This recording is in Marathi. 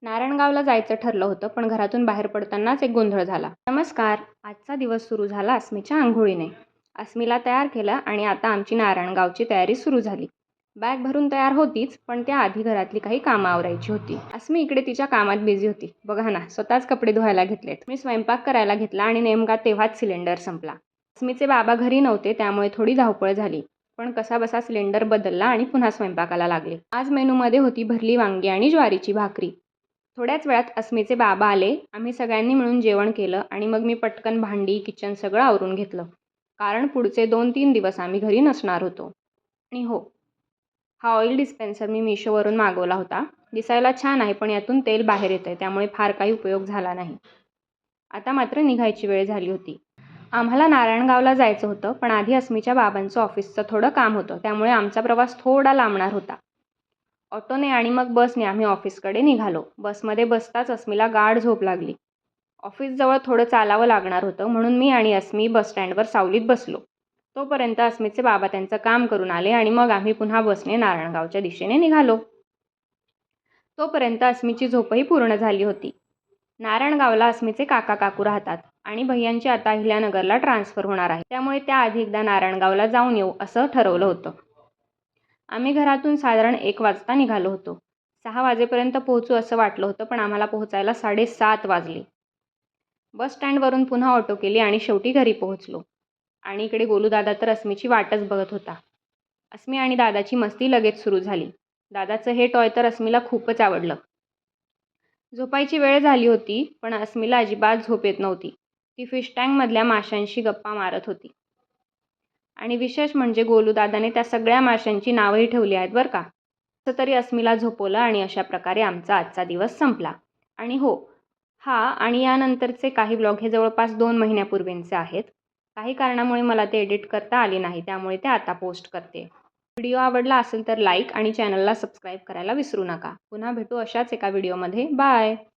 नारायणगावला जायचं ठरलं होतं, पण घरातून बाहेर पडतानाच एक गोंधळ झाला. नमस्कार. आजचा दिवस सुरू झाला अस्मीच्या अंघोळीने. अस्मीला तयार केलं आणि आता आमची नारायणगावची तयारी सुरू झाली. बॅग भरून तयार होतीच, पण त्याआधी घरातली काही कामं आवरायची होती. अस्मी इकडे तिच्या कामात बिझी होती. बघा ना, स्वतःच कपडे धुवायला घेतलेत. मी स्वयंपाक करायला घेतला आणि नेमका तेव्हाच सिलेंडर संपला. अस्मीचे बाबा घरी नव्हते, त्यामुळे थोडी धावपळ झाली. पण कसाबसा सिलेंडर बदलला आणि पुन्हा स्वयंपाकाला लागले. आज मेनूमध्ये होती भरली वांगी आणि ज्वारीची भाकरी. थोड्याच वेळात अस्मीचे बाबा आले. आम्ही सगळ्यांनी मिळून जेवण केलं आणि मग मी पटकन भांडी, किचन सगळं आवरून घेतलं. कारण पुढचे 2-3 दिवस आम्ही घरी नसणार होतो. आणि हो, हा ऑइल डिस्पेन्सर मी मिशोवरून मागवला होता. दिसायला छान आहे, पण यातून तेल बाहेर येतंय, त्यामुळे फार काही उपयोग झाला नाही. आता मात्र निघायची वेळ झाली होती. आम्हाला नारायणगावला जायचं होतं, पण आधी अस्मीच्या बाबांचं ऑफिसचं थोडं काम होतं, त्यामुळे आमचा प्रवास थोडा लांबणार होता. ऑटोने आणि मग बसने आम्ही ऑफिसकडे निघालो. बसमध्ये बसताच अस्मीला गाढ झोप लागली. ऑफिसजवळ थोडं चालावं लागणार होतं, म्हणून मी आणि अस्मी बस स्टँडवर सावलीत बसलो. तोपर्यंत अस्मीचे बाबा त्यांचं काम करून आले आणि मग आम्ही पुन्हा बसने नारायणगावच्या दिशेने निघालो. तोपर्यंत अस्मीची झोपही पूर्ण झाली होती. नारायणगावला अस्मीचे काका काकू राहतात आणि भैयांची आता अहिल्यानगरला ट्रान्सफर होणार आहे, त्यामुळे त्याआधी एकदा नारायणगावला जाऊन येऊ असं ठरवलं होतं. आम्ही घरातून साधारण 1 वाजता निघालो होतो. 6 वाजेपर्यंत पोहोचू असं वाटलं होतं, पण आम्हाला पोहोचायला 7:30 वाजले. बस स्टँडवरून पुन्हा ऑटो केली आणि शेवटी घरी पोहोचलो. आणि इकडे गोलूदादा तर अस्मीची वाटच बघत होता. अस्मी आणि दादाची मस्ती लगेच सुरू झाली. दादाचं हे टॉय तर अस्मीला खूपच आवडलं. झोपायची वेळ झाली होती, पण अस्मीला अजिबात झोप येत नव्हती. ती फिश टँकमधल्या माशांशी गप्पा मारत होती. आणि विशेष म्हणजे गोलूदादाने त्या सगळ्या माशांची नावंही ठेवली आहेत बरं का. कसं तरी अस्मीला झोपवलं आणि अशा प्रकारे आमचा आजचा दिवस संपला. आणि हो, हा आणि यानंतरचे काही ब्लॉग हे जवळपास 2 महिन्यापूर्वींचे आहेत. काही कारणामुळे मला ते एडिट करता आले नाही, त्यामुळे ते आता पोस्ट करते. व्हिडिओ आवडला असेल तर लाईक आणि चॅनलला सबस्क्राईब करायला विसरू नका. पुन्हा भेटू अशाच एका व्हिडिओमध्ये. बाय.